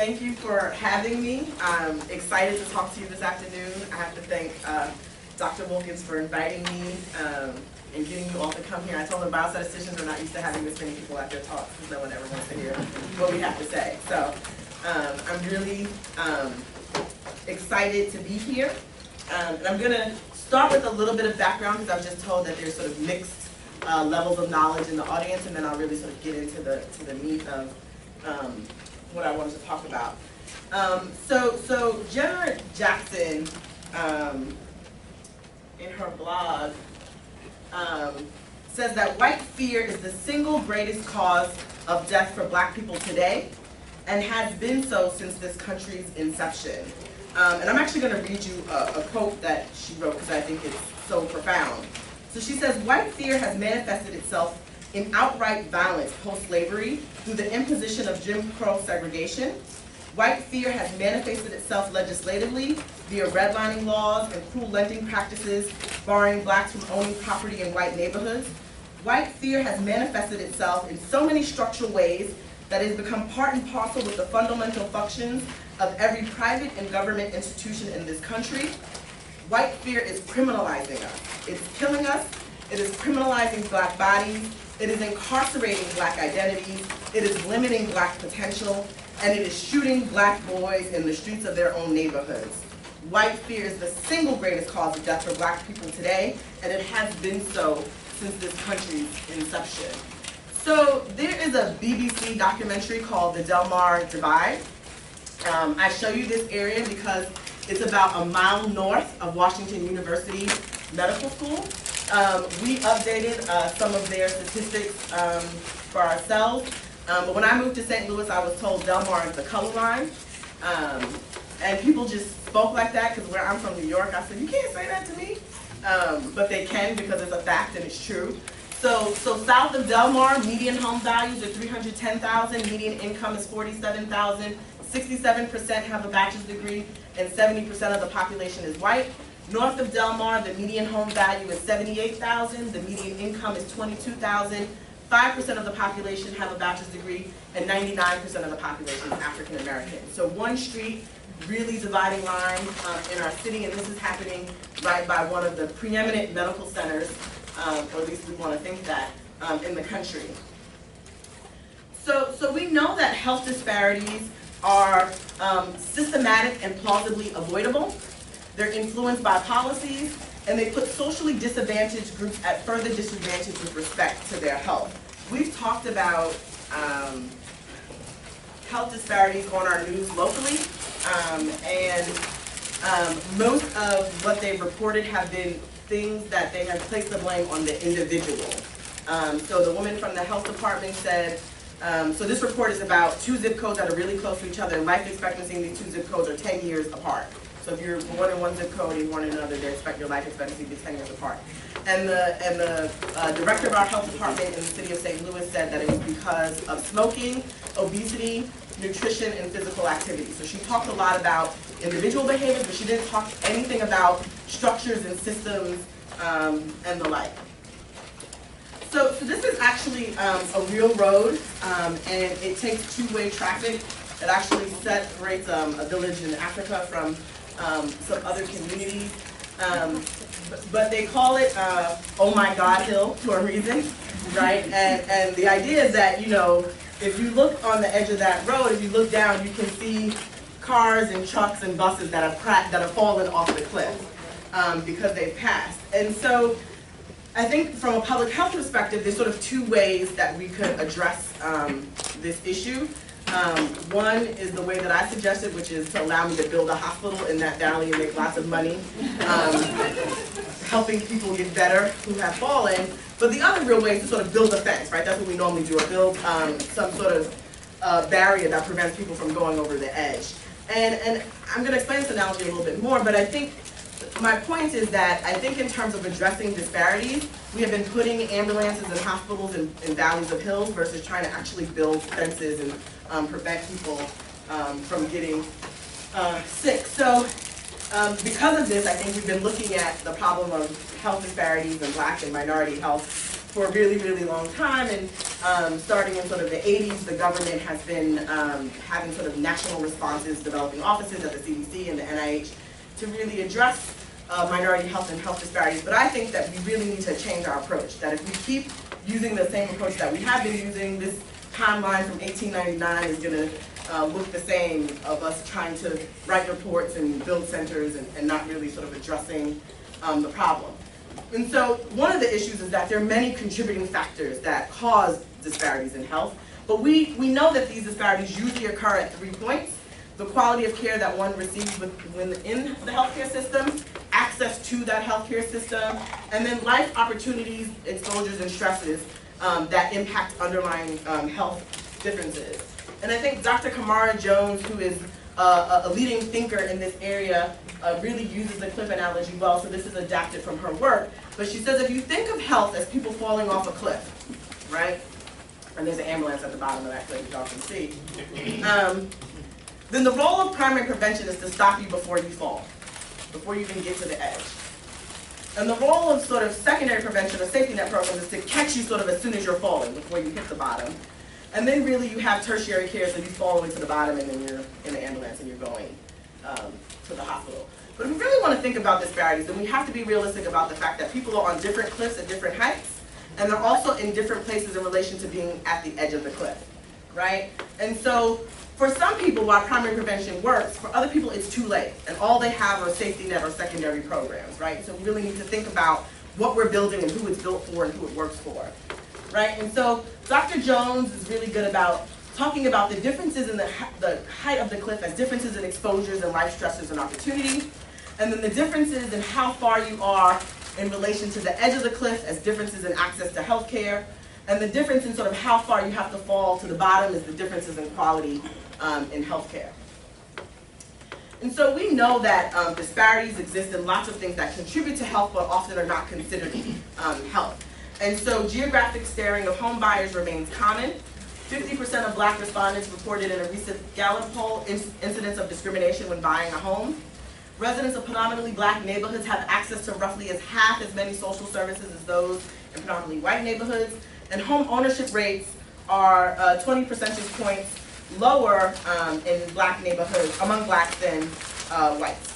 Thank you for having me. I'm excited to talk to you this afternoon. I have to thank Dr. Wilkins for inviting me and getting you all to come here. I told them biostatisticians are not used to having this many people at their talks because no one ever wants to hear what we have to say. So I'm really excited to be here. And I'm going to start with a little bit of background because I was just told that there's sort of mixed levels of knowledge in the audience, and then I'll really sort of get into the meat of what I wanted to talk about. So Jenna Jackson, in her blog, says that white fear is the single greatest cause of death for black people today, and has been so since this country's inception. And I'm actually going to read you a quote that she wrote because I think it's so profound. So she says, white fear has manifested itself in outright violence post-slavery through the imposition of Jim Crow segregation. White fear has manifested itself legislatively via redlining laws and cruel lending practices barring blacks from owning property in white neighborhoods. White fear has manifested itself in so many structural ways that it has become part and parcel with the fundamental functions of every private and government institution in this country. White fear is criminalizing us. It's killing us. It is criminalizing black bodies. It is incarcerating black identities. It is limiting black potential. And it is shooting black boys in the streets of their own neighborhoods. White fear is the single greatest cause of death for black people today, and it has been so since this country's inception. So there is a BBC documentary called The Del Mar Divide. I show you this area because it's about a mile north of Washington University Medical School. We updated some of their statistics for ourselves. But when I moved to St. Louis, I was told Del Mar is the color line. And people just spoke like that because where I'm from, New York, I said, you can't say that to me. But they can because it's a fact and it's true. So south of Del Mar, median home values are $310,000, median income is $47,000, 67% have a bachelor's degree, and 70% of the population is white. North of Del Mar, the median home value is $78,000, the median income is $22,000, 5% of the population have a bachelor's degree, and 99% of the population is African American. So one street really dividing line in our city, and this is happening right by one of the preeminent medical centers, or at least we want to think that, in the country. So we know that health disparities are systematic and plausibly avoidable. They're influenced by policies, and they put socially disadvantaged groups at further disadvantage with respect to their health. We've talked about health disparities on our news locally, and most of what they've reported have been things that they have placed the blame on the individual. So the woman from the health department said, so this report is about 2 zip codes that are really close to each other, and life expectancy in these 2 zip codes are 10 years apart. So if you're born in one zip code and you're born in another, they expect your life expectancy to be 10 years apart. And the director of our health department in the city of St. Louis said that it was because of smoking, obesity, nutrition, and physical activity. So she talked a lot about individual behaviors, but she didn't talk anything about structures and systems and the like. So this is actually a real road, and it takes two-way traffic. It actually separates a village in Africa from some other communities. But they call it Oh My God Hill for a reason, right? And the idea is that, you know, if you look on the edge of that road, if you look down, you can see cars and trucks and buses that have fallen off the cliff because they've passed. And so I think from a public health perspective, there's sort of 2 ways that we could address this issue. One is the way that I suggested, which is to allow me to build a hospital in that valley and make lots of money, helping people get better who have fallen. But the other real way is to sort of build a fence, right? That's what we normally do, or build some sort of barrier that prevents people from going over the edge. And I'm going to explain this analogy a little bit more, but I think my point is that I think in terms of addressing disparities, we have been putting ambulances and hospitals in valleys of hills versus trying to actually build fences and prevent people from getting sick. So because of this, I think we've been looking at the problem of health disparities and black and minority health for a really, really long time. And Starting in sort of the 80s, the government has been having sort of national responses, developing offices at the CDC and the NIH to really address minority health and health disparities. But I think that we really need to change our approach, that if we keep using the same approach that we have been using, this timeline from 1899 is going to look the same, of us trying to write reports and build centers and not really sort of addressing the problem. And so one of the issues is that there are many contributing factors that cause disparities in health, but we know that these disparities usually occur at 3 points: the quality of care that one receives within the healthcare system, access to that healthcare system, and then life opportunities, exposures, and stresses that impact underlying health differences. And I think Dr. Kamara Jones, who is a leading thinker in this area, really uses the cliff analogy well, so this is adapted from her work. But she says if you think of health as people falling off a cliff, right? And there's an ambulance at the bottom of that cliff, y'all can see. Then the role of primary prevention is to stop you before you fall, before you even get to the edge. And the role of sort of secondary prevention or safety net programs is to catch you sort of as soon as you're falling, before you hit the bottom. And then really you have tertiary care, so you fall all the way to the bottom and then you're in the ambulance and you're going to the hospital. But if we really want to think about disparities, then we have to be realistic about the fact that people are on different cliffs at different heights, and they're also in different places in relation to being at the edge of the cliff, right? And so for some people, while primary prevention works, for other people it's too late, and all they have are safety net or secondary programs, right? So we really need to think about what we're building and who it's built for and who it works for, right? And so Dr. Jones is really good about talking about the differences in the height of the cliff as differences in exposures and life stressors and opportunities, and then the differences in how far you are in relation to the edge of the cliff as differences in access to health care, and the difference in sort of how far you have to fall to the bottom is the differences in quality in health care. And so we know that disparities exist in lots of things that contribute to health but often are not considered health. And so geographic staring of home buyers remains common. 50% of Black respondents reported in a recent Gallup poll incidents of discrimination when buying a home. Residents of predominantly Black neighborhoods have access to roughly half as many social services as those in predominantly white neighborhoods. And home ownership rates are 20 percentage points lower in Black neighborhoods, among Blacks than whites.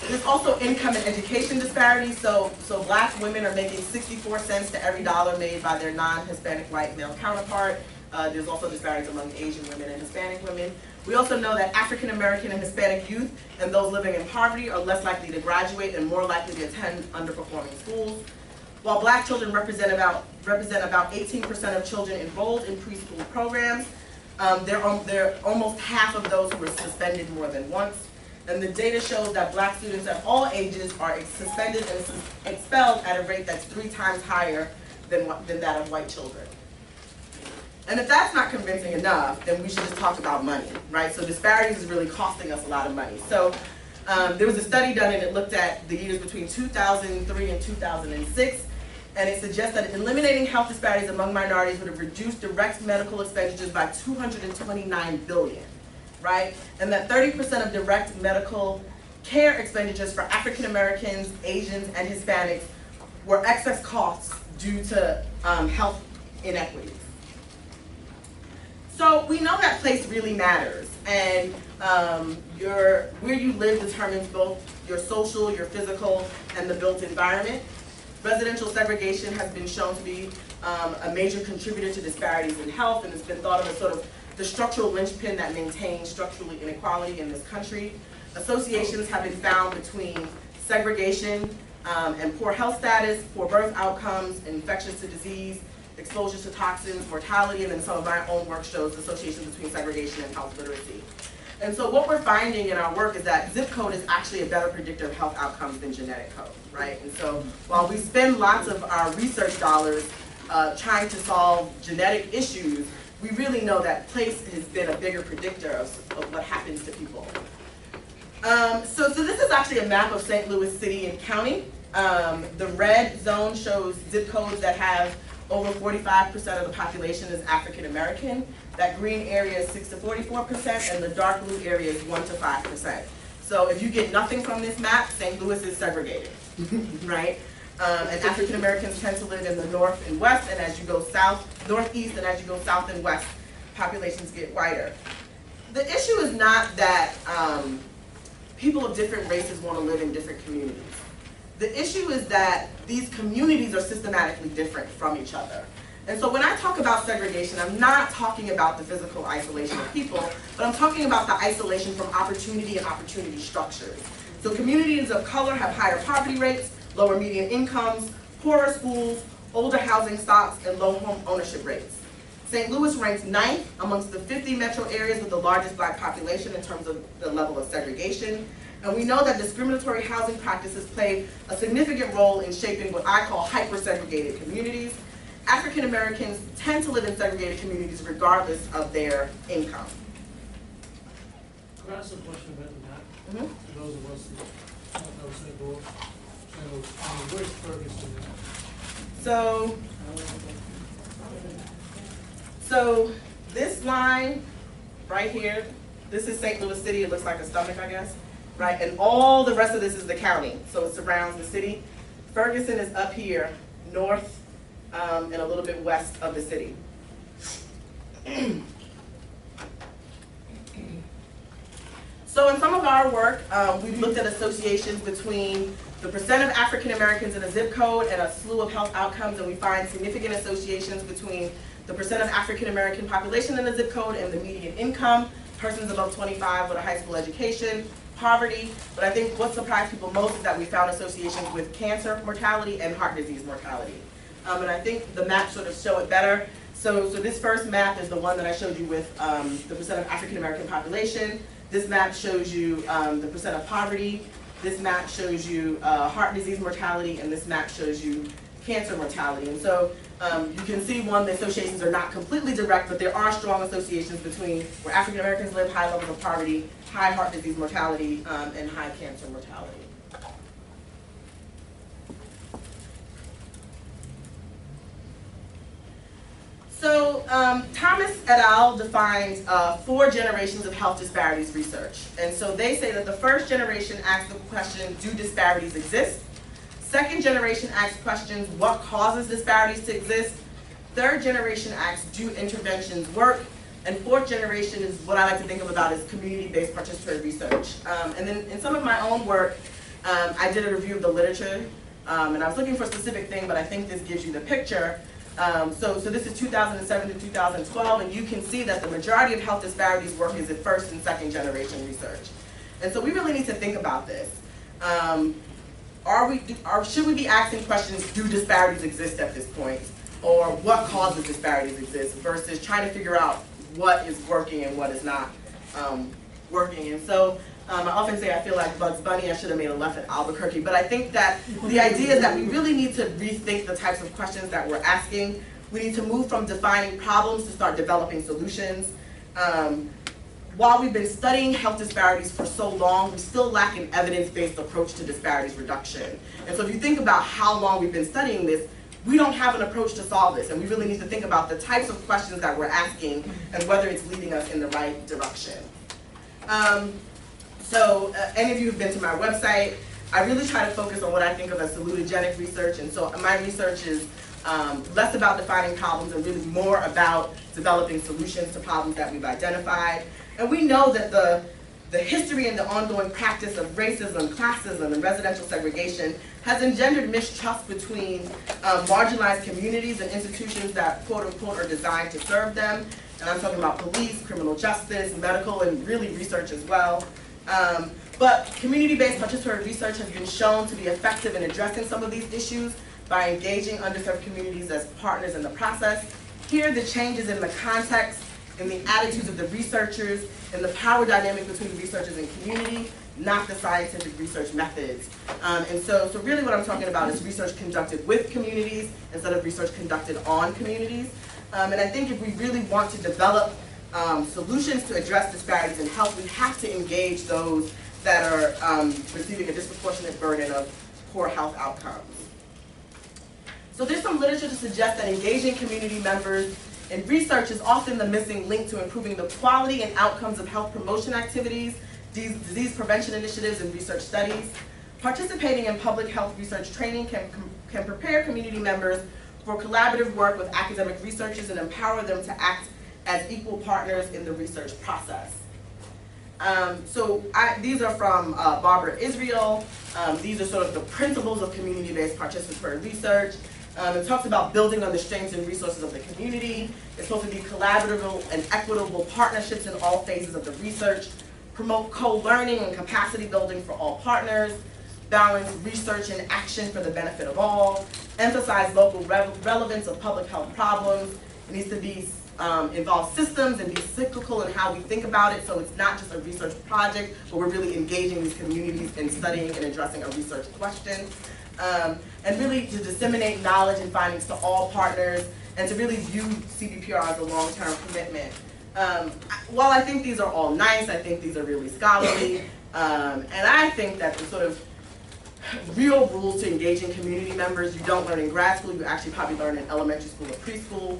There's also income and education disparities. So Black women are making 64 cents to every dollar made by their non-Hispanic white male counterpart. There's also disparities among Asian women and Hispanic women. We also know that African American and Hispanic youth and those living in poverty are less likely to graduate and more likely to attend underperforming schools. While Black children represent about 18% of children enrolled in preschool programs, they're almost half of those who were suspended more than once. And the data shows that Black students at all ages are suspended and expelled at a rate that's 3 times higher than that of white children. And if that's not convincing enough, then we should just talk about money, right? So disparities is really costing us a lot of money. So there was a study done and it looked at the years between 2003 and 2006, and it suggests that eliminating health disparities among minorities would have reduced direct medical expenditures by $229 billion, right? And that 30% of direct medical care expenditures for African Americans, Asians, and Hispanics were excess costs due to health inequities. So we know that place really matters, and where you live determines both your social, your physical, and the built environment. Residential segregation has been shown to be a major contributor to disparities in health, and it's been thought of as sort of the structural linchpin that maintains structural inequality in this country. Associations have been found between segregation and poor health status, poor birth outcomes, infections to disease, exposure to toxins, mortality, and then some of my own work shows associations between segregation and health literacy. And so what we're finding in our work is that zip code is actually a better predictor of health outcomes than genetic code, right? And so while we spend lots of our research dollars trying to solve genetic issues, we really know that place has been a bigger predictor of what happens to people. So this is actually a map of St. Louis City and County. The red zone shows zip codes that have over 45% of the population is African American. That green area is 6 to 44%, and the dark blue area is 1 to 5%. So if you get nothing from this map, St. Louis is segregated, right? And African Americans tend to live in the north and west, and as you go south, northeast, and as you go south and west, populations get whiter. The issue is not that people of different races want to live in different communities. The issue is that these communities are systematically different from each other. And so when I talk about segregation, I'm not talking about the physical isolation of people, but I'm talking about the isolation from opportunity and opportunity structures. So communities of color have higher poverty rates, lower median incomes, poorer schools, older housing stocks, and low home ownership rates. St. Louis ranks 9th amongst the 50 metro areas with the largest black population in terms of the level of segregation. And we know that discriminatory housing practices play a significant role in shaping what I call hyper-segregated communities. African Americans tend to live in segregated communities regardless of their income. Could I ask a question about the map? For those of us who don't know St. Louis, where's Ferguson at? So this line right here, this is St. Louis City. It looks like a stomach, I guess, right? And all the rest of this is the county, so it surrounds the city. Ferguson is up here, north, and a little bit west of the city. So in some of our work, we've looked at associations between the percent of African Americans in a zip code and a slew of health outcomes, and we find significant associations between the percent of African American population in a zip code and the median income, persons above 25 with a high school education, poverty. But I think what surprised people most is that we found associations with cancer mortality and heart disease mortality. And I think the maps sort of show it better. So this first map is the one that I showed you with the percent of African American population. This map shows you the percent of poverty. This map shows you heart disease mortality, and this map shows you cancer mortality. And so you can see, one, the associations are not completely direct, but there are strong associations between where African Americans live, high levels of poverty, high heart disease mortality, and high cancer mortality. So Thomas et al. Defines 4 generations of health disparities research. And so they say that the first generation asks the question, do disparities exist? Second generation asks questions, what causes disparities to exist? Third generation asks, do interventions work? And fourth generation is what I like to think of about as community-based participatory research. And then in some of my own work, I did a review of the literature, and I was looking for a specific thing, but I think this gives you the picture. So this is 2007 to 2012, and you can see that the majority of health disparities work is in first and second generation research. And so we really need to think about this. Should we be asking questions, do disparities exist at this point? Or what causes disparities exist, versus trying to figure out what is working and what is not working. And so I often say I feel like Bugs Bunny, I should have made a left at Albuquerque, but I think that the idea is that we really need to rethink the types of questions that we're asking. We need to move from defining problems to start developing solutions. While we've been studying health disparities for so long, we still lack an evidence-based approach to disparities reduction. And so if you think about how long we've been studying this, we don't have an approach to solve this, and we really need to think about the types of questions that we're asking and whether it's leading us in the right direction. So any of you who've been to my website, I really try to focus on what I think of as salutogenic research, and so my research is less about defining problems and really more about developing solutions to problems that we've identified. And we know that the history and the ongoing practice of racism, classism, and residential segregation has engendered mistrust between marginalized communities and institutions that, quote unquote, are designed to serve them. And I'm talking about police, criminal justice, medical, and really research as well. But community-based participatory research has been shown to be effective in addressing some of these issues by engaging underserved communities as partners in the process. Here, the changes in the context, in the attitudes of the researchers, and the power dynamic between researchers and community, not the scientific research methods. And so really what I'm talking about is research conducted with communities instead of research conducted on communities. And I think if we really want to develop solutions to address disparities in health, we have to engage those that are receiving a disproportionate burden of poor health outcomes. So there's some literature to suggest that engaging community members in research is often the missing link to improving the quality and outcomes of health promotion activities, disease prevention initiatives, and research studies. Participating in public health research training can can prepare community members for collaborative work with academic researchers and empower them to act as equal partners in the research process. These are from Barbara Israel. These are sort of the principles of community-based participatory research. It talks about building on the strengths and resources of the community. It's supposed to be collaborative and equitable partnerships in all phases of the research, promote co-learning and capacity building for all partners, balance research and action for the benefit of all, emphasize local relevance of public health problems. It needs to be involve systems and be cyclical in how we think about it, so it's not just a research project, but we're really engaging these communities in studying and addressing a research question. And really to disseminate knowledge and findings to all partners, and to really view CBPR as a long-term commitment. While I think these are all nice, I think these are really scholarly, and I think that the sort of real rules to engaging community members you don't learn in grad school, you actually probably learn in elementary school or preschool.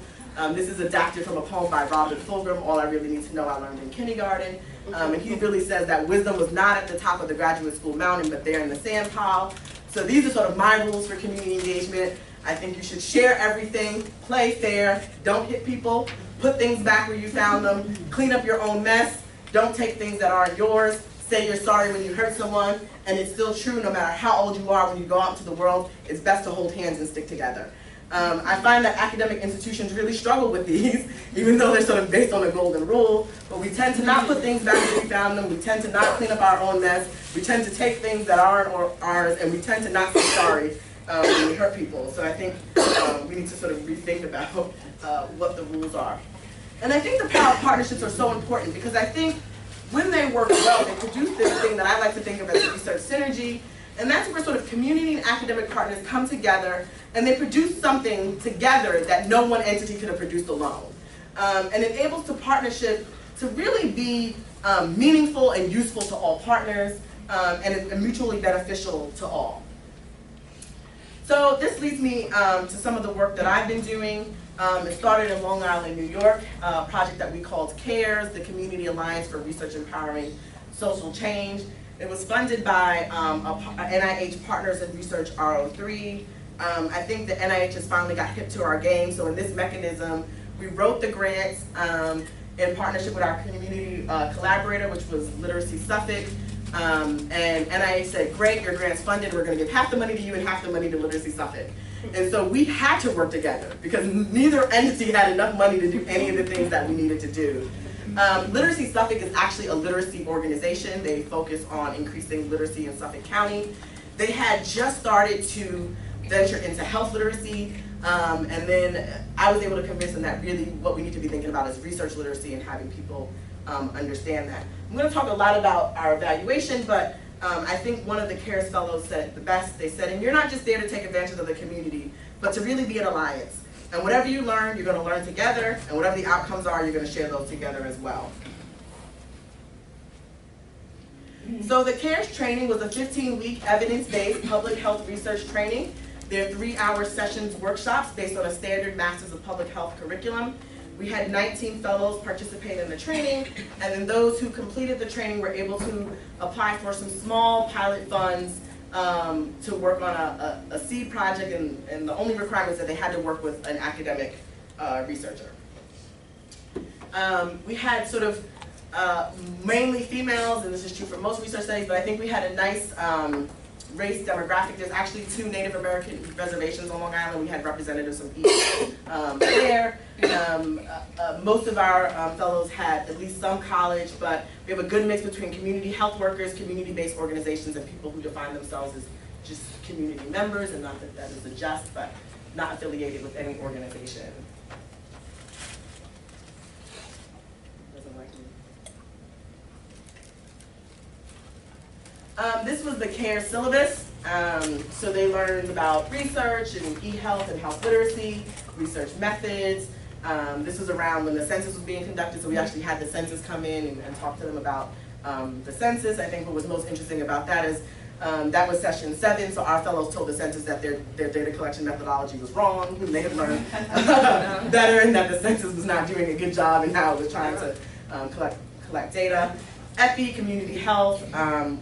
This is adapted from a poem by Robert Fulghum, All I Really Need to Know I Learned in Kindergarten. And he really says that wisdom was not at the top of the graduate school mountain, but there in the sand pile. So these are sort of my rules for community engagement. I think you should share everything, play fair, don't hit people, put things back where you found them, clean up your own mess, don't take things that aren't yours, say you're sorry when you hurt someone, and it's still true no matter how old you are when you go out into the world, it's best to hold hands and stick together. I find that academic institutions really struggle with these, even though they're sort of based on a golden rule, but we tend to not put things back where we found them, we tend to not clean up our own mess, we tend to take things that aren't ours, and we tend to not say sorry when we hurt people. So I think we need to sort of rethink about what the rules are. And I think the power of partnerships are so important because I think when they work well, they produce this thing that I like to think of as a research synergy. And that's where sort of community and academic partners come together and they produce something together that no one entity could have produced alone. And enables the partnership to really be meaningful and useful to all partners and mutually beneficial to all. So this leads me to some of the work that I've been doing. It started in Long Island, New York, a project that we called CARES, the Community Alliance for Research Empowering Social Change. It was funded by NIH Partners in Research RO3. I think the NIH has finally got hip to our game, so in this mechanism, we wrote the grants in partnership with our community collaborator, which was Literacy Suffolk. And NIH said, great, your grant's funded, we're gonna give half the money to you and half the money to Literacy Suffolk. And so we had to work together because neither entity had enough money to do any of the things that we needed to do. Literacy Suffolk is actually a literacy organization. They focus on increasing literacy in Suffolk County. They had just started to venture into health literacy, and then I was able to convince them that really what we need to be thinking about is research literacy and having people understand that. I'm going to talk a lot about our evaluation, but I think one of the CARES fellows said it the best. They said, and you're not just there to take advantage of the community, but to really be an alliance. And whatever you learn, you're going to learn together, and whatever the outcomes are, you're going to share those together as well. So the CARES training was a 15-week evidence-based public health research training. They're 3-hour sessions, workshops based on a standard Masters of Public Health curriculum. We had 19 fellows participate in the training, and then those who completed the training were able to apply for some small pilot funds to work on a seed project, and the only requirement is that they had to work with an academic researcher. We had sort of mainly females, and this is true for most research studies, but I think we had a nice race demographic. There's actually 2 Native American reservations on Long Island. We had representatives from each there. Most of our fellows had at least some college, but we have a good mix between community health workers, community-based organizations, and people who define themselves as just community members, and not that that is a just, but not affiliated with any organization. This was the CARES syllabus. So they learned about research and e-health and health literacy, research methods. This was around when the census was being conducted, so we actually had the census come in and talk to them about the census. I think what was most interesting about that is that was session 7, so our fellows told the census that their data collection methodology was wrong, and they had learned better, and that the census was not doing a good job in how it was trying to collect data. EPI, community health.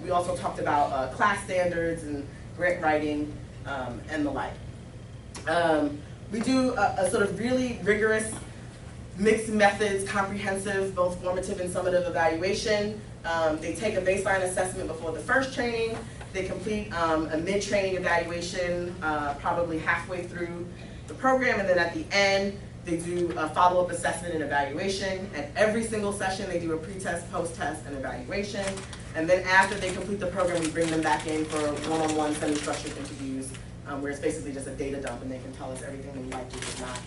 We also talked about class standards and grant writing and the like. We do a sort of really rigorous mixed methods, comprehensive, both formative and summative evaluation. They take a baseline assessment before the first training. They complete a mid-training evaluation probably halfway through the program, and then at the end, they do a follow-up assessment and evaluation. At every single session, they do a pre-test, post-test, and evaluation. And then after they complete the program, we bring them back in for one-on-one semi-structured interviews, where it's basically just a data dump, and they can tell us everything they like or did not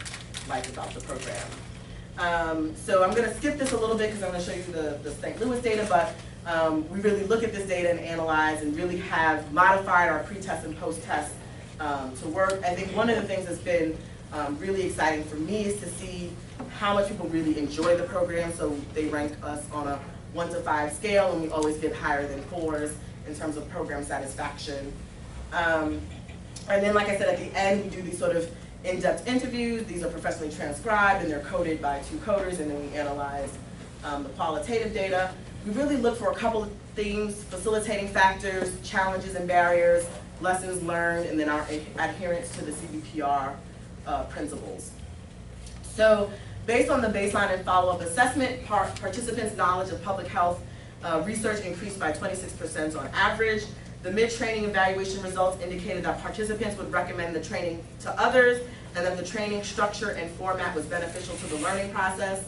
like about the program. So I'm going to skip this a little bit because I'm going to show you the St. Louis data, but we really look at this data and analyze and really have modified our pre-test and post-test to work. I think one of the things that's been really exciting for me is to see how much people really enjoy the program. So they rank us on a 1 to 5 scale, and we always get higher than 4s in terms of program satisfaction. And then, like I said, at the end, we do these sort of in-depth interviews. These are professionally transcribed, and they're coded by 2 coders, and then we analyze the qualitative data. We really look for a couple of themes: facilitating factors, challenges and barriers, lessons learned, and then our adherence to the CBPR principles. So based on the baseline and follow-up assessment, participants' knowledge of public health research increased by 26% on average. The mid-training evaluation results indicated that participants would recommend the training to others, and that the training structure and format was beneficial to the learning process.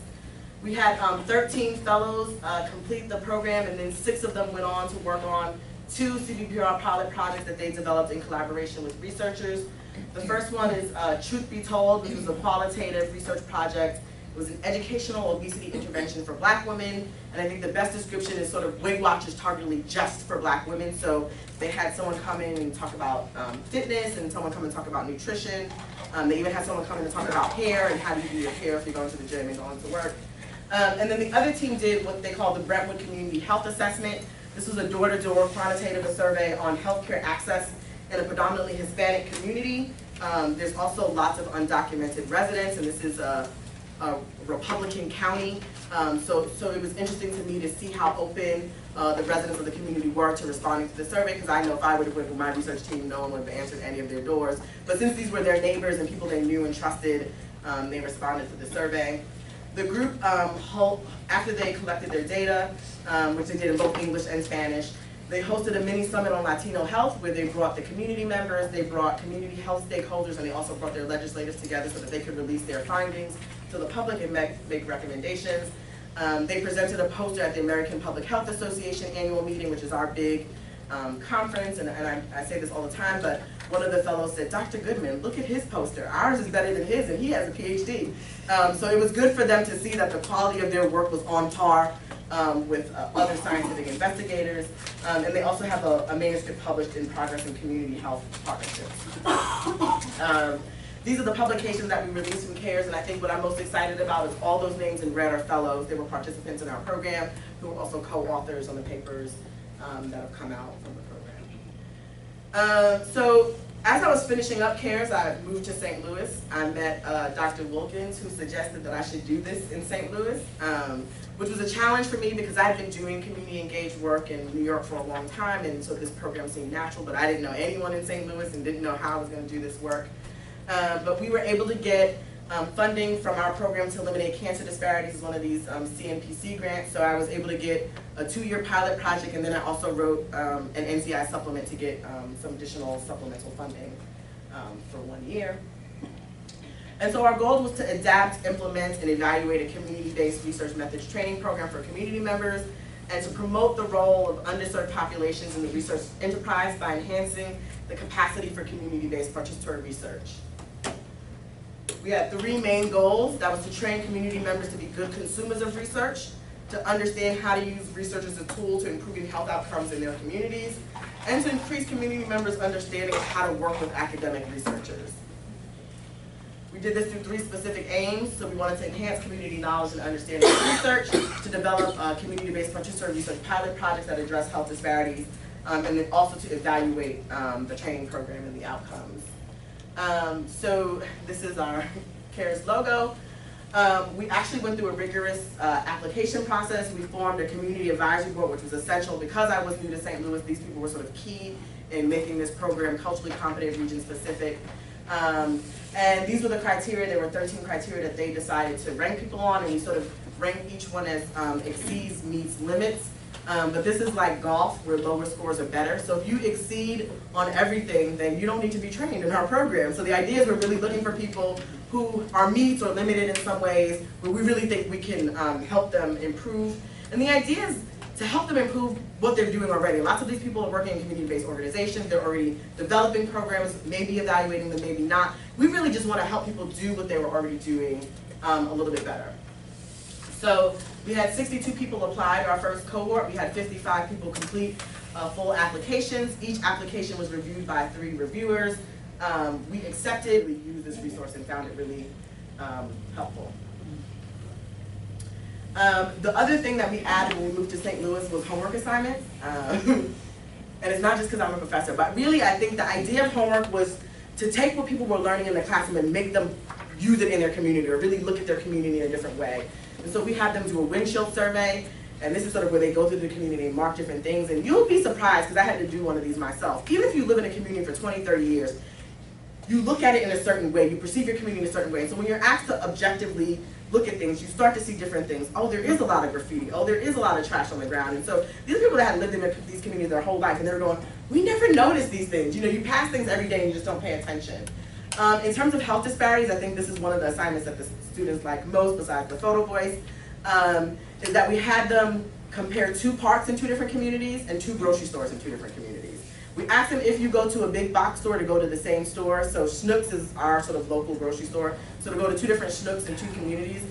We had 13 fellows complete the program, and then 6 of them went on to work on 2 CBPR pilot projects that they developed in collaboration with researchers. The first one is Truth Be Told, which was a qualitative research project. It was an educational obesity intervention for Black women, and I think the best description is sort of Weight Watchers targeted just for Black women. So they had someone come in and talk about fitness, and someone come and talk about nutrition. They even had someone come in and talk about hair and how do you do your hair if you're going to the gym and going to work. And then the other team did what they call the Brentwood Community Health Assessment. This was a door-to-door quantitative survey on healthcare access in a predominantly Hispanic community. There's also lots of undocumented residents, and this is a Republican county. So it was interesting to me to see how open the residents of the community were to responding to the survey, because I know if I would have went with my research team, no one would have answered any of their doors. But since these were their neighbors and people they knew and trusted, they responded to the survey. The group, after they collected their data, which they did in both English and Spanish, they hosted a mini summit on Latino health where they brought the community members, they brought community health stakeholders, and they also brought their legislators together so that they could release their findings to the public and make recommendations. They presented a poster at the American Public Health Association annual meeting, which is our big conference, and I say this all the time, but one of the fellows said, Dr. Goodman, look at his poster. Ours is better than his, and he has a PhD. So it was good for them to see that the quality of their work was on par with other scientific investigators. And they also have a manuscript published in Progress in Community Health Partnerships. These are the publications that we released from CARES, and I think what I'm most excited about is all those names in red are fellows. They were participants in our program who were also co-authors on the papers that have come out from the program. So as I was finishing up CARES, I moved to St. Louis. I met Dr. Wilkins, who suggested that I should do this in St. Louis, which was a challenge for me because I had been doing community engaged work in New York for a long time, and so this program seemed natural, but I didn't know anyone in St. Louis and didn't know how I was going to do this work. But we were able to get funding from our program to eliminate cancer disparities is one of these CNPC grants, so I was able to get a 2-year pilot project, and then I also wrote an NCI supplement to get some additional supplemental funding for 1 year. And so our goal was to adapt, implement, and evaluate a community-based research methods training program for community members, and to promote the role of underserved populations in the research enterprise by enhancing the capacity for community-based participatory research. We had 3 main goals. That was to train community members to be good consumers of research, to understand how to use research as a tool to improving health outcomes in their communities, and to increase community members' understanding of how to work with academic researchers. We did this through 3 specific aims. So we wanted to enhance community knowledge and understanding of research, to develop community-based participatory research pilot projects that address health disparities, and then also to evaluate the training program and the outcomes. So this is our CARES logo. We actually went through a rigorous application process. We formed a community advisory board, which was essential because I was new to St. Louis. These people were sort of key in making this program culturally competent, region specific. And these were the criteria. There were 13 criteria that they decided to rank people on, and we sort of rank each one as exceeds, meets, limits. But this is like golf, where lower scores are better. So if you exceed on everything, then you don't need to be trained in our program. So the idea is we're really looking for people who are meets or limited in some ways, where we really think we can help them improve. And the idea is to help them improve what they're doing already. Lots of these people are working in community-based organizations. They're already developing programs, maybe evaluating them, maybe not. We really just want to help people do what they were already doing a little bit better. So we had 62 people apply to our first cohort. We had 55 people complete full applications. Each application was reviewed by 3 reviewers. We accepted, we used this resource and found it really helpful. The other thing that we added when we moved to St. Louis was homework assignments. And it's not just because I'm a professor, but really I think the idea of homework was to take what people were learning in the classroom and make them use it in their community, or really look at their community in a different way. And so we had them do a windshield survey, and this is sort of where they go through the community and mark different things. And you'll be surprised, because I had to do one of these myself. Even if you live in a community for 20, 30 years, you look at it in a certain way, you perceive your community in a certain way. And so when you're asked to objectively look at things, you start to see different things. Oh, there is a lot of graffiti. Oh, there is a lot of trash on the ground. And so these are people that had lived in these communities their whole life, and they were going, we never noticed these things. You know, you pass things every day and you just don't pay attention. In terms of health disparities, I think this is one of the assignments that the students like most, besides the photo voice, is that we had them compare 2 parks in 2 different communities and 2 grocery stores in 2 different communities. We asked them if you go to a big box store to go to the same store. So Schnucks is our sort of local grocery store. So to go to 2 different Schnucks in 2 communities.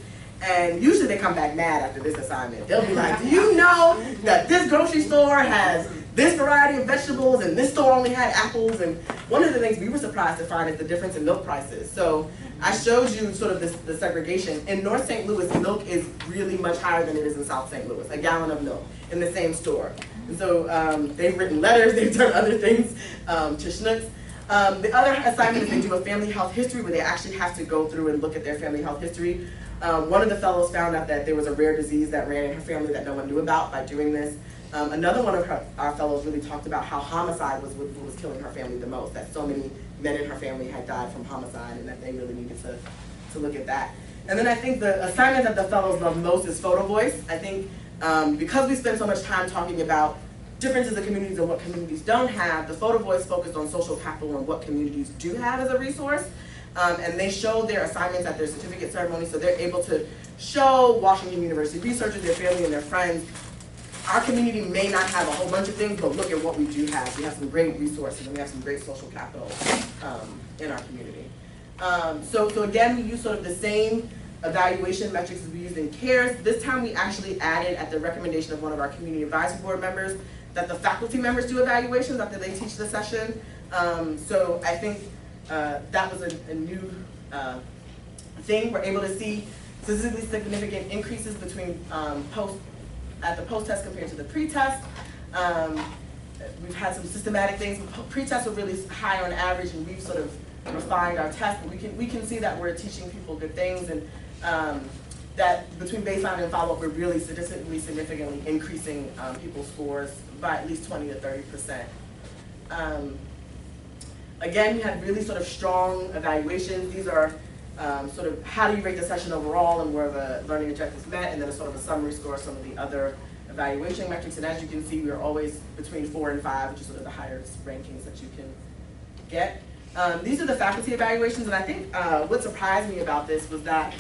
And usually they come back mad after this assignment. They'll be like, do you know that this grocery store has this variety of vegetables and this store only had apples? And one of the things we were surprised to find is the difference in milk prices. So I showed you sort of the segregation. In North St. Louis, milk is really much higher than it is in South St. Louis, a gallon of milk in the same store. And so they've written letters, they've done other things to Schnucks. The other assignment is they do a family health history, where they actually have to go through and look at their family health history. One of the fellows found out that there was a rare disease that ran in her family that no one knew about by doing this. Another one of our fellows really talked about how homicide was what was killing her family the most, that so many men in her family had died from homicide, and that they really needed to look at that. And then I think the assignment that the fellows love most is photo voice. I think because we spend so much time talking about differences in communities and what communities don't have, the photo voice focused on social capital and what communities do have as a resource. And they showed their assignments at their certificate ceremony, so they're able to show Washington University researchers, their family, and their friends, our community may not have a whole bunch of things, but look at what we do have. We have some great resources, and we have some great social capital in our community. So again, we use sort of the same evaluation metrics as we used in CARES. This time we actually added, at the recommendation of one of our community advisory board members, that the faculty members do evaluations after they teach the session. So I think that was a new thing. We're able to see statistically significant increases between at the post-test compared to the pre-test. We've had some systematic things. Pre-tests were really high on average, and we've sort of refined our test. But we can see that we're teaching people good things, and that between baseline and follow-up, we're really statistically significantly increasing people's scores by at least 20 to 30%. Again, we had really sort of strong evaluations. These are sort of how do you rate the session overall, and where the learning objectives met, and then a sort of a summary score of some of the other evaluation metrics. And as you can see, we are always between 4 and 5, which is sort of the higher rankings that you can get. These are the faculty evaluations, and I think what surprised me about this was that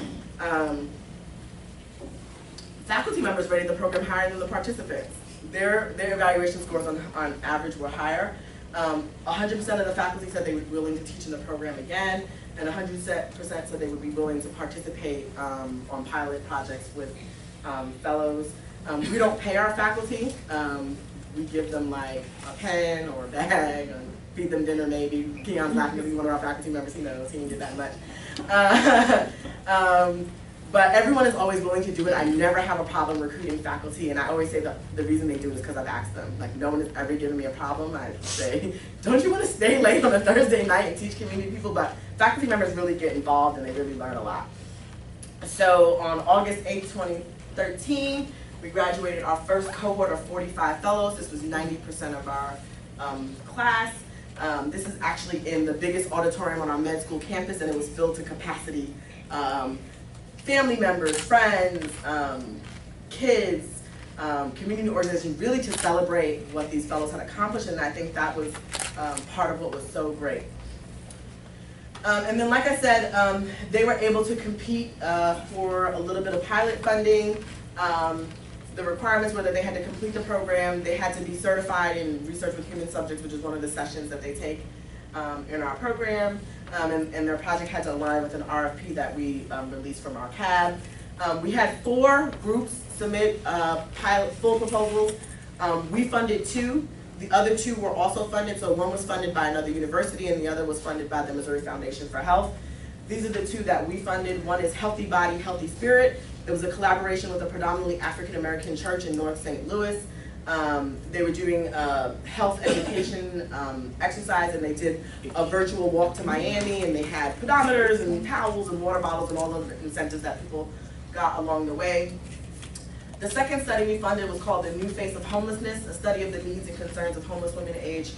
faculty members rated the program higher than the participants. Their evaluation scores on average were higher. 100% of the faculty said they were willing to teach in the program again, and 100% said they would be willing to participate on pilot projects with fellows. We don't pay our faculty. We give them like a pen or a bag, and feed them dinner maybe. Keon's laughing because he's one of our faculty members. He knows he didn't get that much. But everyone is always willing to do it. I never have a problem recruiting faculty, and I always say that the reason they do it is because I've asked them. Like, no one has ever given me a problem. I say, don't you want to stay late on a Thursday night and teach community people? But faculty members really get involved, and they really learn a lot. So on August 8, 2013, we graduated our first cohort of 45 fellows. This was 90% of our class. This is actually in the biggest auditorium on our med school campus, and it was filled to capacity. Family members, friends, kids, community organizations, really to celebrate what these fellows had accomplished, and I think that was part of what was so great. And then, like I said, they were able to compete for a little bit of pilot funding. The requirements were that they had to complete the program, they had to be certified in research with human subjects, which is one of the sessions that they take in our program, and their project had to align with an RFP that we released from our CAB. We had 4 groups submit pilot full proposals. We funded 2. The other 2 were also funded, so one was funded by another university and the other was funded by the Missouri Foundation for Health. These are the 2 that we funded. One is Healthy Body, Healthy Spirit. It was a collaboration with a predominantly African American church in North St. Louis. They were doing health education exercise, and they did a virtual walk to Miami, and they had pedometers and towels and water bottles and all of the incentives that people got along the way. The second study we funded was called The New Face of Homelessness, a study of the needs and concerns of homeless women aged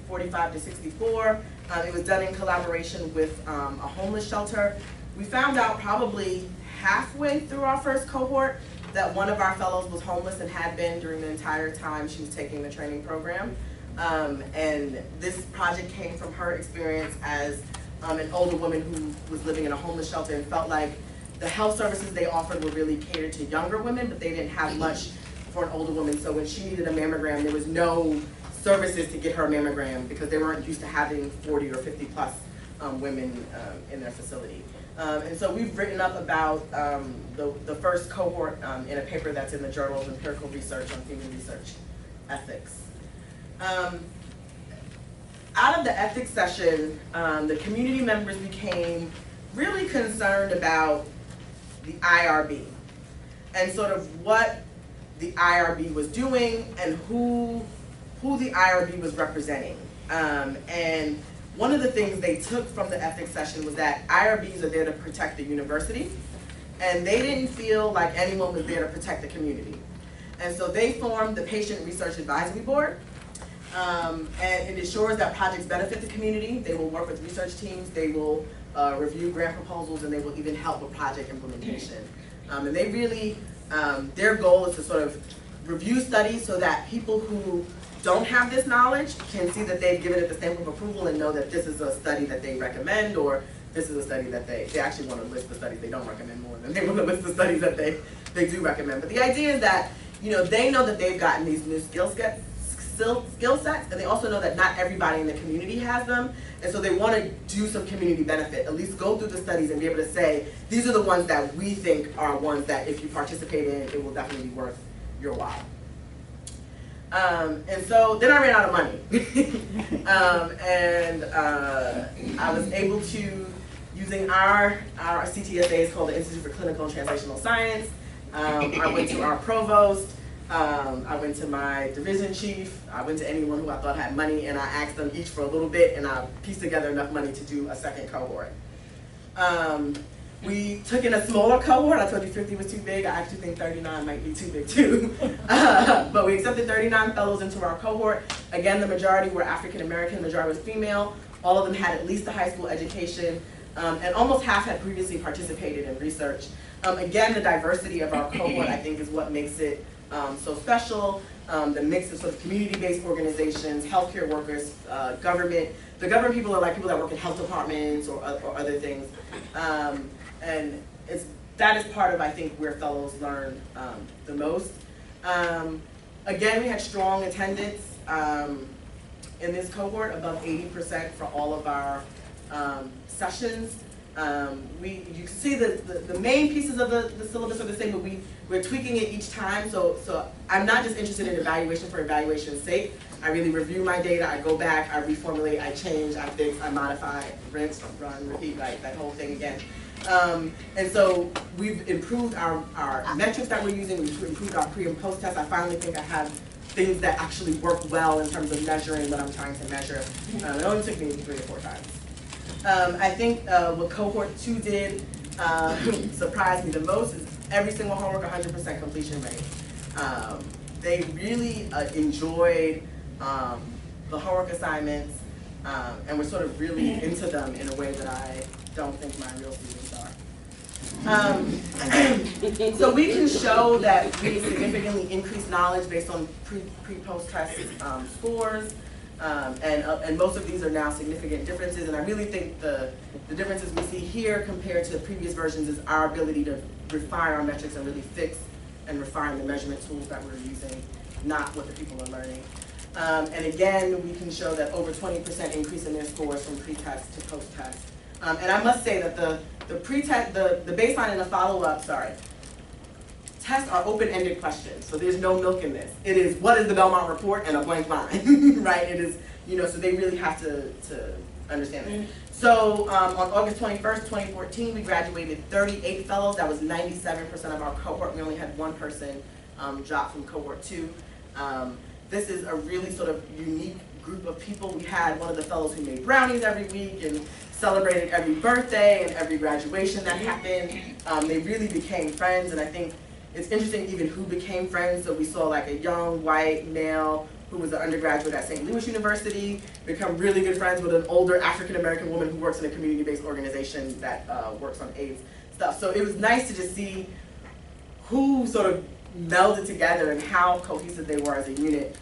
45 to 64. It was done in collaboration with a homeless shelter. We found out probably halfway through our first cohort that one of our fellows was homeless and had been during the entire time she was taking the training program. And this project came from her experience as an older woman who was living in a homeless shelter and felt like the health services they offered were really catered to younger women, but they didn't have much for an older woman. So when she needed a mammogram, there was no services to get her a mammogram because they weren't used to having 40 or 50 plus women in their facility. And so we've written up about the first cohort in a paper that's in the Journal of Empirical Research on Human Research Ethics. Out of the ethics session, the community members became really concerned about the IRB and sort of what the IRB was doing and who the IRB was representing. And one of the things they took from the ethics session was that IRBs are there to protect the university, and they didn't feel like anyone was there to protect the community. And so they formed the Patient Research Advisory Board, and it ensures that projects benefit the community. They will work with research teams, they will review grant proposals, and they will even help with project implementation. And they really, their goal is to sort of review studies so that people who don't have this knowledge can see that they've given it the stamp of approval and know that this is a study that they recommend, or this is a study that they actually want to list the studies they don't recommend more than they want to list the studies that they do recommend. But the idea is that, you know, they know that they've gotten these new skill sets, and they also know that not everybody in the community has them, and so they want to do some community benefit, at least go through the studies and be able to say, these are the ones that we think are ones that if you participate in, it will definitely be worth your while. And so then I ran out of money. I was able to, using our CTSA, is called the Institute for Clinical and Translational Science. I went to our provost, I went to my division chief, I went to anyone who I thought had money, and I asked them each for a little bit, and I pieced together enough money to do a second cohort. We took in a smaller cohort. I told you 50 was too big. I actually think 39 might be too big too. But we accepted 39 fellows into our cohort. Again, the majority were African American, the majority was female. All of them had at least a high school education, and almost half had previously participated in research. Again, the diversity of our cohort, I think, is what makes it so special. The mix of sort of community-based organizations, healthcare workers, government. The government people are like people that work in health departments or other things. And that is part of, I think, where fellows learn the most. Again, we had strong attendance in this cohort, above 80% for all of our sessions. You can see the main pieces of the syllabus are the same, but we're tweaking it each time. So I'm not just interested in evaluation for evaluation's sake. I really review my data, I go back, I reformulate, I change, I fix, I modify, rinse, run, repeat, right, that whole thing again. And so we've improved our metrics that we're using, we've improved our pre and post tests. I finally think I have things that actually work well in terms of measuring what I'm trying to measure. It only took me 3 or 4 times. I think what cohort 2 did surprised me the most is every single homework 100% completion rate. They really enjoyed the homework assignments, and we're sort of really into them in a way that I don't think my real students are. So we can show that we significantly increase knowledge based on pre-post test scores, and most of these are now significant differences, and I really think the differences we see here compared to the previous versions is our ability to refine our metrics and really fix and refine the measurement tools that we're using, not what the people are learning. And again, we can show that over 20% increase in their scores from pre-test to post-test. And I must say that the pre-test, the baseline and the follow-up, tests are open-ended questions, so there's no milk in this. It is, what is the Belmont report, and a blank line, right? It is, so they really have to understand it. So on August 21st, 2014, we graduated 38 fellows. That was 97% of our cohort. We only had one person drop from cohort 2. This is a really sort of unique group of people. We had one of the fellows who made brownies every week and celebrated every birthday and every graduation that happened. They really became friends, and I think it's interesting even who became friends. So we saw like a young white male who was an undergraduate at St. Louis University become really good friends with an older African-American woman who works in a community-based organization that works on AIDS stuff. So it was nice to just see who sort of melded together and how cohesive they were as a unit.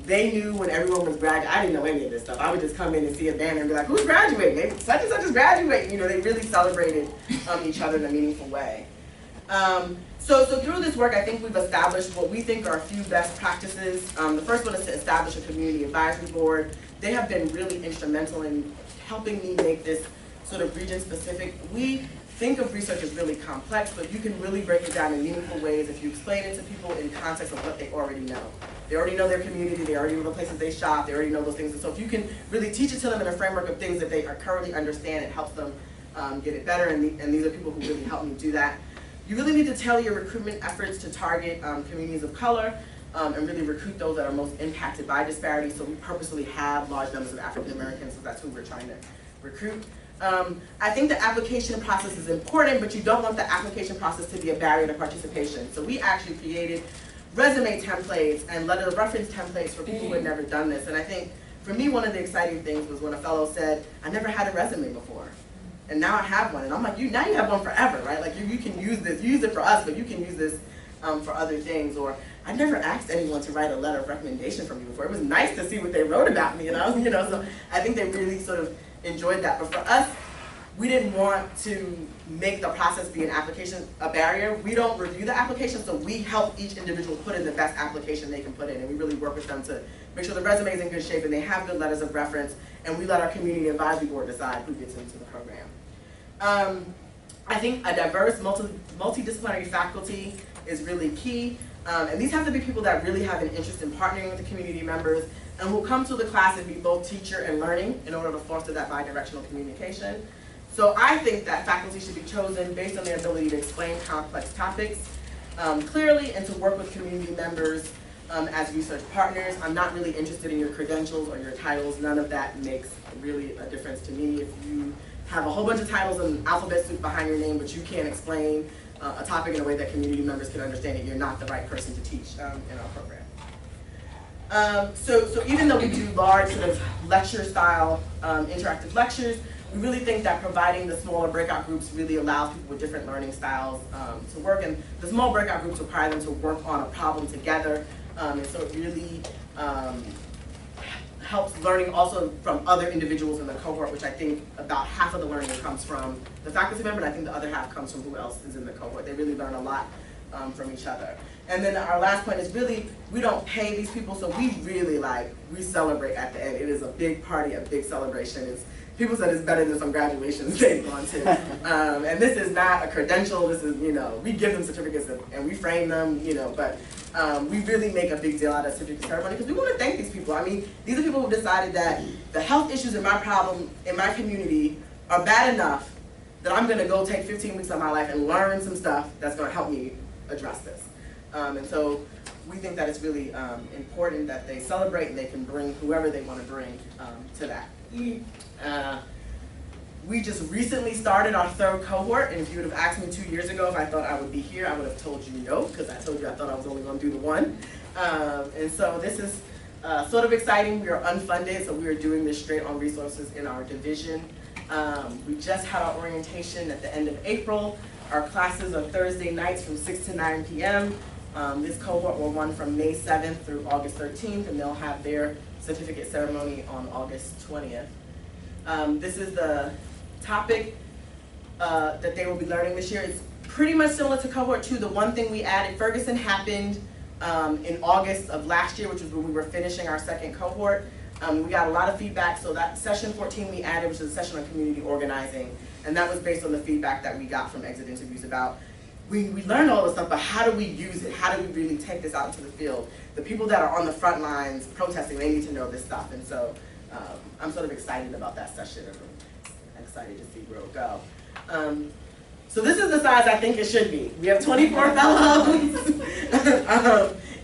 They knew when everyone was graduating. I didn't know any of this stuff. I would just come in and see a banner and be like, who's graduating? Such and such is graduating. They really celebrated each other in a meaningful way. So through this work, I think we've established what we think are a few best practices. The first one is to establish a community advisory board. They have been really instrumental in helping me make this sort of region-specific. We think of research as really complex, but you can really break it down in meaningful ways if you explain it to people in context of what they already know. They already know their community, they already know the places they shop, they already know those things. And so if you can really teach it to them in a framework of things that they currently understand, it helps them get it better, and these are people who really help me do that. You really need to tailor your recruitment efforts to target communities of color and really recruit those that are most impacted by disparities. So we purposely have large numbers of African Americans, so that's who we're trying to recruit. I think the application process is important, but you don't want the application process to be a barrier to participation. So we actually created resume templates and letter of reference templates for people who had never done this. And I think for me, one of the exciting things was when a fellow said, I never had a resume before. And now I have one. And I'm like, now you have one forever, right? Like you can use this, use it for us, but you can use this for other things. Or I never asked anyone to write a letter of recommendation for me before. It was nice to see what they wrote about me, so I think they really sort of enjoyed that. But for us, we didn't want to make the process be a barrier. We don't review the application, so we help each individual put in the best application they can put in, and we really work with them to make sure the resume is in good shape and they have good letters of reference, and we let our community advisory board decide who gets into the program. I think a diverse, multidisciplinary faculty is really key, and these have to be people that really have an interest in partnering with the community members and will come to the class and be both teacher and learning in order to foster that bi-directional communication. So I think that faculty should be chosen based on their ability to explain complex topics clearly and to work with community members as research partners. I'm not really interested in your credentials or your titles. None of that makes really a difference to me. If you have a whole bunch of titles and alphabet soup behind your name, but you can't explain a topic in a way that community members can understand it, you're not the right person to teach in our program. So even though we do large sort of lecture style interactive lectures, we really think that providing the smaller breakout groups really allows people with different learning styles to work, and the small breakout groups require them to work on a problem together, and so it really helps learning also from other individuals in the cohort, which I think about half of the learning comes from the faculty member, and I think the other half comes from who else is in the cohort. They really learn a lot from each other. And then our last point is really, we don't pay these people, so we really we celebrate at the end. It is a big party, a big celebration. People said it's better than some graduations they've gone to. And this is not a credential, this is, we give them certificates and we frame them, but we really make a big deal out of certificate ceremony because we want to thank these people. I mean, these are people who decided that the health issues in my community are bad enough that I'm gonna go take 15 weeks of my life and learn some stuff that's gonna help me address this. And so we think that it's really important that they celebrate and they can bring whoever they want to bring to that. We just recently started our third cohort, and if you would have asked me 2 years ago if I thought I would be here, I would have told you no, because I told you I thought I was only going to do the one. And so this is Sort of exciting, we are unfunded, so we are doing this straight on resources in our division. We just had our orientation at the end of April. Our classes are Thursday nights from 6 to 9 p.m. This cohort will run from May 7th through August 13th, and they'll have their certificate ceremony on August 20th. This is the topic that they will be learning this year. It's pretty much similar to cohort 2. The one thing we added, Ferguson happened in August of last year, which was when we were finishing our second cohort. We got a lot of feedback, so that session 14 we added, which is a session on community organizing, and that was based on the feedback that we got from exit interviews about, we learned all this stuff, but how do we use it? How do we really take this out into the field? The people that are on the front lines protesting, they need to know this stuff, and so I'm sort of excited about that session. I'm excited to see where it'll go. So this is the size I think it should be. We have 24 fellows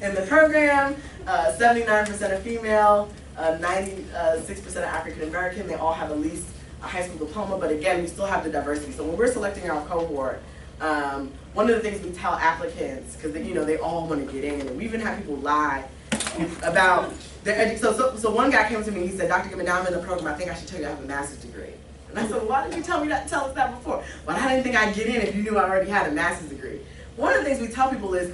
in the program, 79% are female, 96% are African American. They all have at least a high school diploma, but again, we still have the diversity. So when we're selecting our cohort, one of the things we tell applicants, because they all want to get in, and we even have people lie about their education. So one guy came to me, he said, Dr. Goodman, now I'm in the program, I think I should tell you I have a master's degree. And I said, well, why didn't you tell us that before? Well, I didn't think I'd get in if you knew I already had a master's degree. One of the things we tell people is,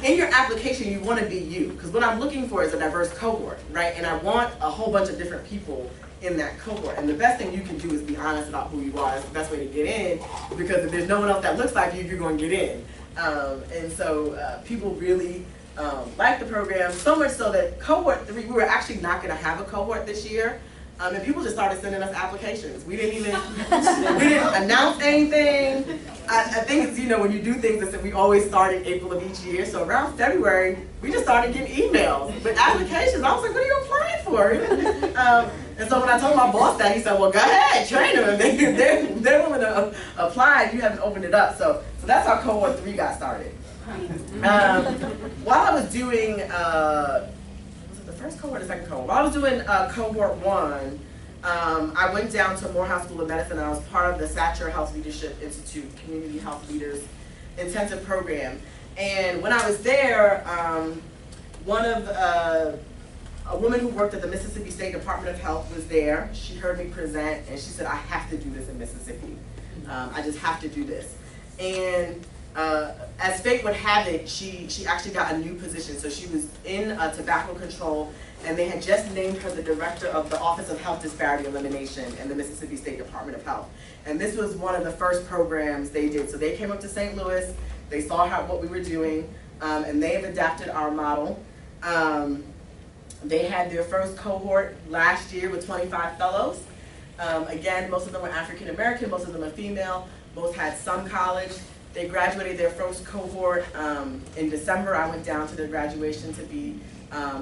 in your application, you want to be you. Because what I'm looking for is a diverse cohort, right? And I want a whole bunch of different people in that cohort. And the best thing you can do is be honest about who you are. That's the best way to get in, because if there's no one else that looks like you, you're going to get in. And so people really like the program, so much so that cohort 3, we were actually not going to have a cohort this year. And people just started sending us applications. We didn't even, we didn't announce anything. I think it's, when you do things that we always start in April of each year. So around February, we just started getting emails with applications. I was like, what are you applying for? And so when I told my boss that, he said, well, go ahead, train them. They're willing to apply if you haven't opened it up. So that's how cohort 3 got started. While I was doing, first cohort or second cohort? While I was doing cohort 1, I went down to Morehouse School of Medicine, and I was part of the Satcher Health Leadership Institute Community Health Leaders Intensive Program. And when I was there, a woman who worked at the Mississippi State Department of Health was there. She heard me present, and she said, I have to do this in Mississippi. I just have to do this. And as fate would have it, she actually got a new position. So she was in tobacco control, and they had just named her the director of the Office of Health Disparity Elimination in the Mississippi State Department of Health. And this was one of the first programs they did. So they came up to St. Louis, they saw what we were doing, and they have adapted our model. They had their first cohort last year with 25 fellows. Again, most of them were African American, most of them are female, most had some college. They graduated their first cohort in December. I went down to their graduation to be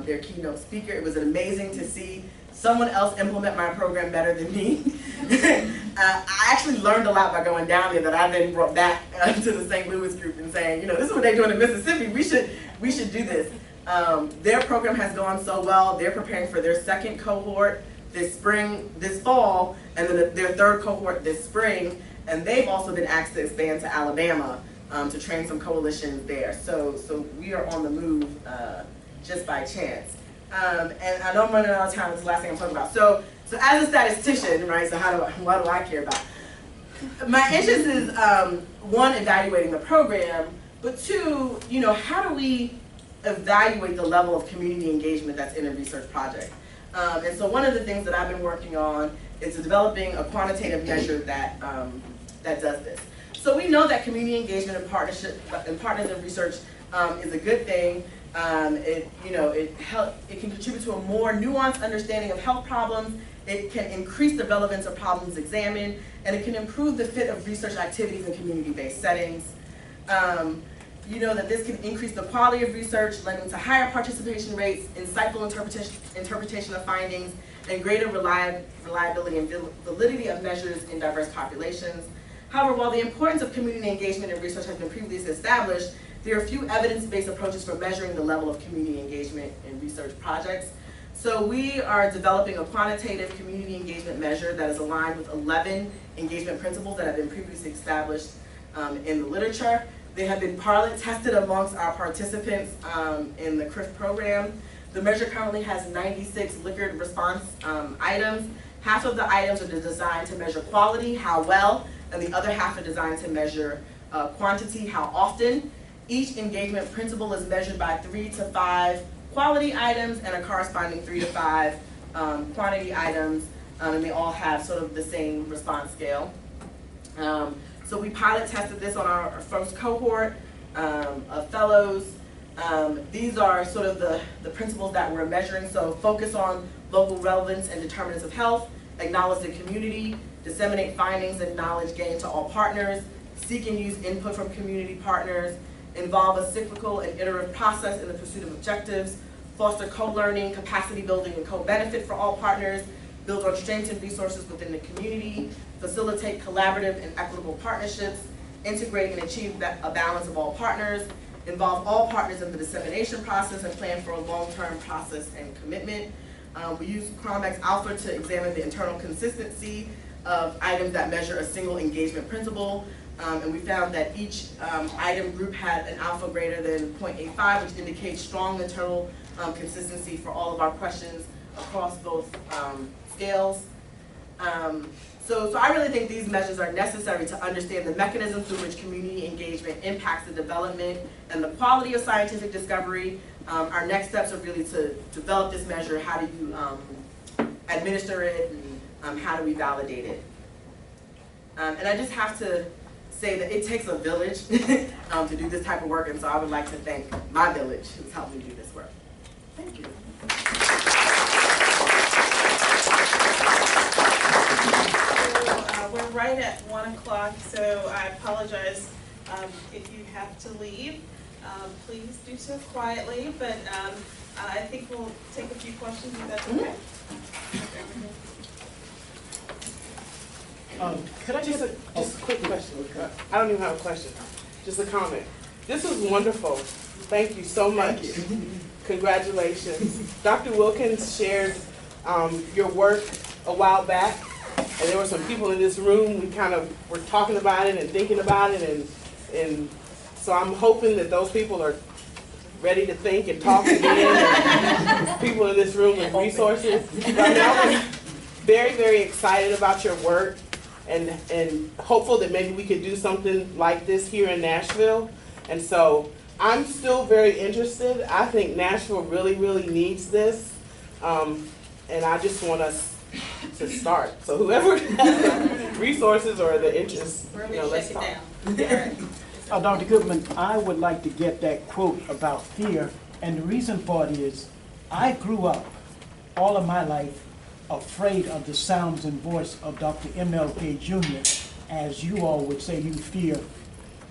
their keynote speaker. It was amazing to see someone else implement my program better than me. I actually learned a lot by going down there that I then brought back to the St. Louis group and saying, this is what they're doing in Mississippi. We should do this. Their program has gone so well. They're preparing for their second cohort this fall, and then their third cohort this spring. And they've also been asked to expand to Alabama to train some coalitions there. So we are on the move just by chance. And I know I'm running out of time. It's the last thing I'm talking about. So as a statistician, right? So what do I care about? My interest is one, evaluating the program, but two, how do we evaluate the level of community engagement that's in a research project? And so one of the things that I've been working on is developing a quantitative measure that does this. So we know that community engagement and partnership and partners in research is a good thing. It can contribute to a more nuanced understanding of health problems. It can increase the relevance of problems examined, and it can improve the fit of research activities in community-based settings. That this can increase the quality of research, lending to higher participation rates, insightful interpretation of findings, and greater reliability and validity of measures in diverse populations. However, while the importance of community engagement in research has been previously established, there are few evidence-based approaches for measuring the level of community engagement in research projects. So we are developing a quantitative community engagement measure that is aligned with 11 engagement principles that have been previously established in the literature. They have been pilot tested amongst our participants in the CRIF program. The measure currently has 96 liquor response items. Half of the items are designed to measure quality, how well, and the other half are designed to measure quantity, how often. Each engagement principle is measured by 3 to 5 quality items and a corresponding 3 to 5 quantity items, and they all have sort of the same response scale. So we pilot tested this on our first cohort of fellows. These are sort of the principles that we're measuring. So focus on local relevance and determinants of health, acknowledge the community, disseminate findings and knowledge gained to all partners, seek and use input from community partners, involve a cyclical and iterative process in the pursuit of objectives, foster co-learning, capacity building, and co-benefit for all partners, build on strengths and resources within the community, facilitate collaborative and equitable partnerships, integrate and achieve a balance of all partners, involve all partners in the dissemination process, and plan for a long-term process and commitment. We use Chronomex Alpha to examine the internal consistency of items that measure a single engagement principle. And we found that each item group had an alpha greater than 0.85, which indicates strong internal consistency for all of our questions across both scales. So I really think these measures are necessary to understand the mechanisms through which community engagement impacts the development and the quality of scientific discovery. Our next steps are really to develop this measure. How do you administer it, and how do we validate it? And I just have to say that it takes a village to do this type of work, and so I would like to thank my village who's helped me do this work. Thank you. So we're right at 1 o'clock, so I apologize if you have to leave. Please do so quietly, but I think we'll take a few questions if that's okay. Could I just a quick question? I don't even have a question, just a comment. This was wonderful. Thank you so much. Thank you. Congratulations. Dr. Wilkins shared your work a while back, and there were some people in this room, we kind of were talking about it and thinking about it, and so I'm hoping that those people are ready to think and talk again, and people in this room with resources. Right now, we're very, very excited about your work, and hopeful that maybe we could do something like this here in Nashville. And so I'm still very interested. I think Nashville really, really needs this. And I just want us to start. So whoever has the resources or the interest, let's talk. Dr. Goodman, I would like to get that quote about fear. And the reason for it is I grew up all of my life afraid of the sounds and voice of Dr. MLK Jr. As you all would say, you fear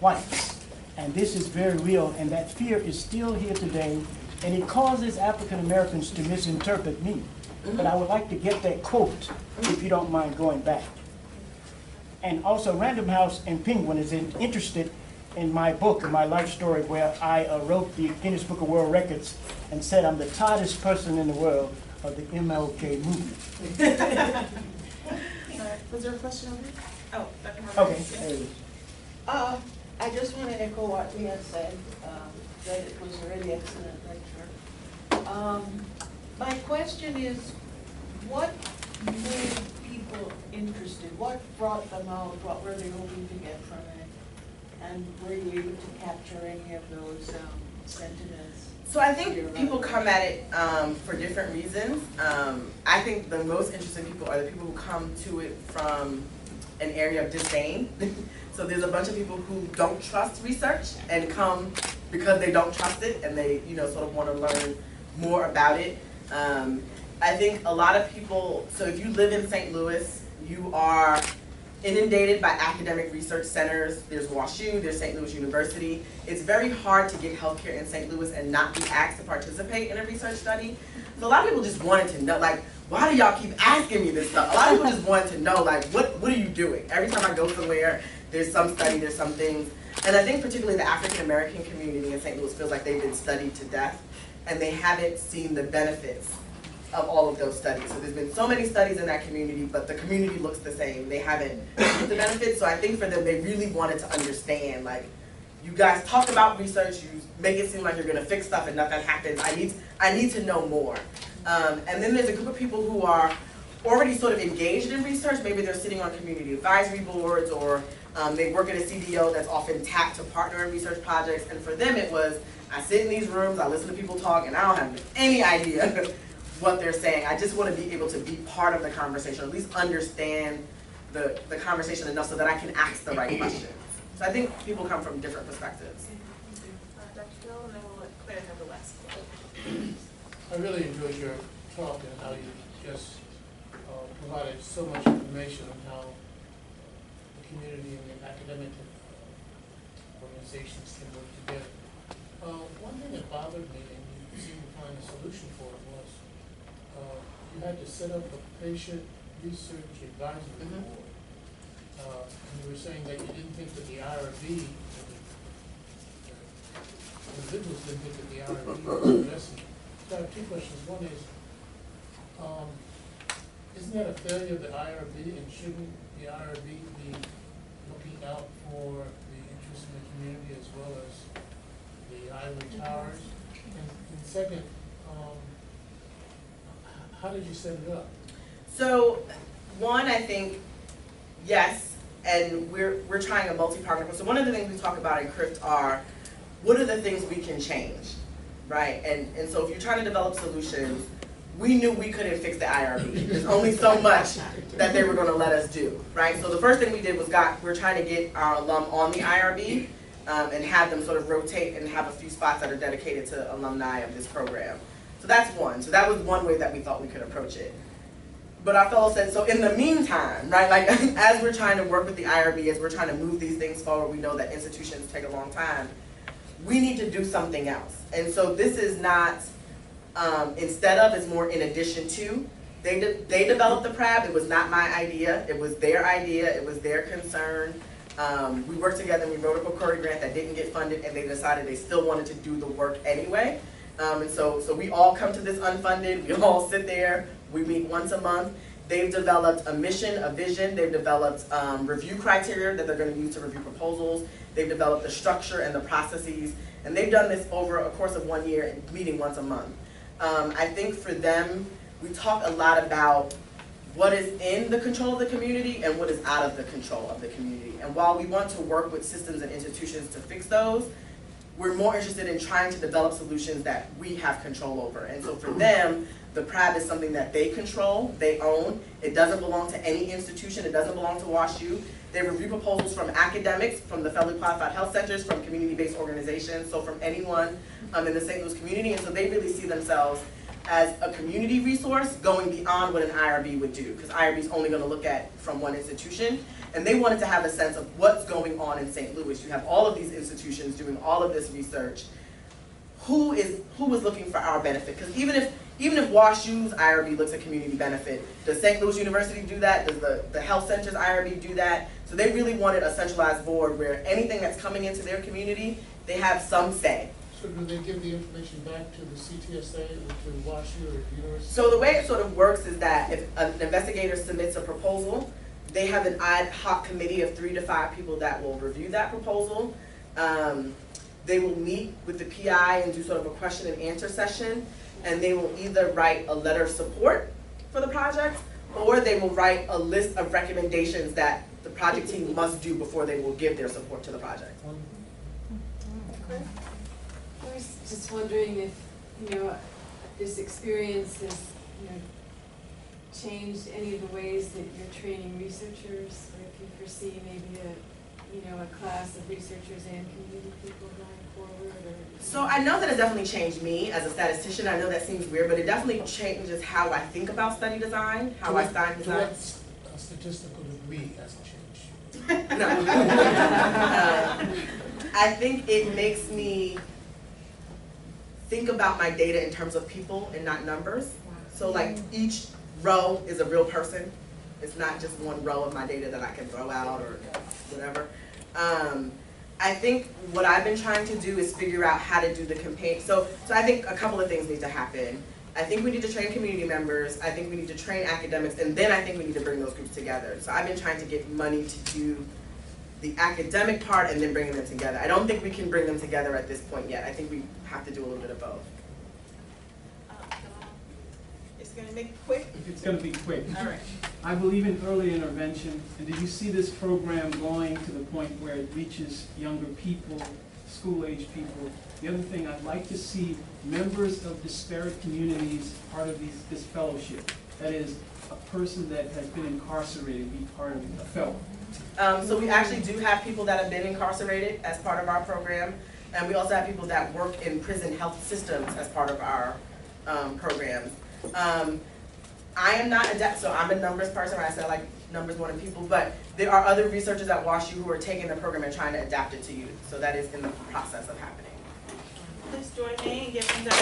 whites. And this is very real, and that fear is still here today, and it causes African Americans to misinterpret me. But I would like to get that quote, if you don't mind going back. And also, Random House and Penguin is interested in my book, in my life story, where I wrote the Guinness Book of World Records and said I'm the tightest person in the world of the MLK movement. Was there a question over here? Oh, Dr. Martin. Okay, there it is. I just want to echo what Leah said, that it was a really excellent lecture. My question is, what made people interested? What brought them out? What were they hoping to get from it? And were you able to capture any of those sentiments? So I think people come at it for different reasons. I think the most interesting people are the people who come to it from an area of disdain. So there's a bunch of people who don't trust research and come because they don't trust it, and they sort of want to learn more about it. I think a lot of people, so if you live in St. Louis, you are inundated by academic research centers. There's WashU, there's St. Louis University. It's very hard to get healthcare in St. Louis and not be asked to participate in a research study. So a lot of people just wanted to know, like, why do y'all keep asking me this stuff? A lot of people just wanted to know, like, what are you doing? Every time I go somewhere, there's some study, there's some things. And I think particularly the African American community in St. Louis feels like they've been studied to death, and they haven't seen the benefits of all of those studies. So there's been so many studies in that community, but the community looks the same. They haven't seen the benefits. So I think for them, they really wanted to understand, like, you guys talk about research, you make it seem like you're gonna fix stuff and nothing happens. I need to know more. And then there's a group of people who are already sort of engaged in research. Maybe they're sitting on community advisory boards, or they work at a CDO that's often tapped to partner in research projects. And for them it was, I sit in these rooms, I listen to people talk, and I don't have any idea what they're saying. I just want to be able to be part of the conversation, or at least understand the conversation enough so that I can ask the right questions. So I think people come from different perspectives. Dr. Gill, and then we'll let Claire have the last quote. I really enjoyed your talk and how you just provided so much information on how the community and the academic organizations can work together. One thing that bothered me, and you seemed to find a solution for it, was you had to set up a patient research advisory board. And you were saying that you didn't think that the IRB, individuals didn't think that the IRB was addressing it. So I have two questions. One is, isn't that a failure of the IRB, and shouldn't the IRB be looking out for the interests of the community as well as the ivory towers? And second, how did you set it up? So, one, I think, yes, and we're trying a multi-partner. So one of the things we talk about in CRIFT are, what are the things we can change, right? And so if you're trying to develop solutions, we knew we couldn't fix the IRB. There's only so much that they were going to let us do, right? So the first thing we did was we're trying to get our alum on the IRB and have them sort of rotate and have a few spots that are dedicated to alumni of this program. So that's one. So that was one way that we thought we could approach it. But our fellow said, so in the meantime, right, like as we're trying to work with the IRB, as we're trying to move these things forward, we know that institutions take a long time. We need to do something else. And so this is not instead of, it's more in addition to. They developed the PRAB. It was not my idea. It was their idea. It was their concern. We worked together and we wrote a Procurement grant that didn't get funded, and they decided they still wanted to do the work anyway. And so we all come to this unfunded. We all sit there. We meet once a month. They've developed a mission, a vision. They've developed review criteria that they're going to use to review proposals. They've developed the structure and the processes. And they've done this over a course of 1 year, meeting once a month. I think for them, we talk a lot about what is in the control of the community and what is out of the control of the community. And while we want to work with systems and institutions to fix those, we're more interested in trying to develop solutions that we have control over. And so for them, the PRAB is something that they control, they own. It doesn't belong to any institution. It doesn't belong to WashU. They review proposals from academics, from the federally qualified health centers, from community-based organizations, so from anyone in the St. Louis community. And so they really see themselves as a community resource going beyond what an IRB would do, because IRB is only going to look at from one institution. And they wanted to have a sense of what's going on in St. Louis. You have all of these institutions doing all of this research. Who is looking for our benefit? Because even if WashU's IRB looks at community benefit, does St. Louis University do that? Does the health center's IRB do that? So they really wanted a centralized board where anything that's coming into their community, they have some say. So do they give the information back to the CTSA or to WashU or the university? So the way it sort of works is that if an investigator submits a proposal, they have an ad hoc committee of 3 to 5 people that will review that proposal. They will meet with the PI and do sort of a question and answer session, and they will either write a letter of support for the project, or they will write a list of recommendations that the project team must do before they will give their support to the project. I was just wondering if, this experience has, changed any of the ways that you're training researchers, or if you foresee maybe a class of researchers and community people going forward, or? So I know that it definitely changed me as a statistician. I know that seems weird, but it definitely changes how I think about study design, how I study design. To what statistical degree has it changed? No. I think it makes me think about my data in terms of people and not numbers. So like each row is a real person. It's not just one row of my data that I can throw out or whatever. I think what I've been trying to do is figure out how to do the campaign. So I think a couple of things need to happen. I think we need to train community members. I think we need to train academics, and then I think we need to bring those groups together. So I've been trying to get money to do the academic part and then bringing them together. I don't think we can bring them together at this point yet. I think we have to do a little bit of both. It's gonna make it quick? It's going to be quick. All right. I believe in early intervention, and did you see this program going to the point where it reaches younger people, school-age people? The other thing, I'd like to see members of disparate communities part of this fellowship. That is, a person that has been incarcerated be part of a fellow. So we actually do have people that have been incarcerated as part of our program, and we also have people that work in prison health systems as part of our programs. I am not adept, so I'm a numbers person, right? I said I like numbers more than people, but there are other researchers at WashU who are taking the program and trying to adapt it to youth, so that is in the process of happening. Please join me in giving them.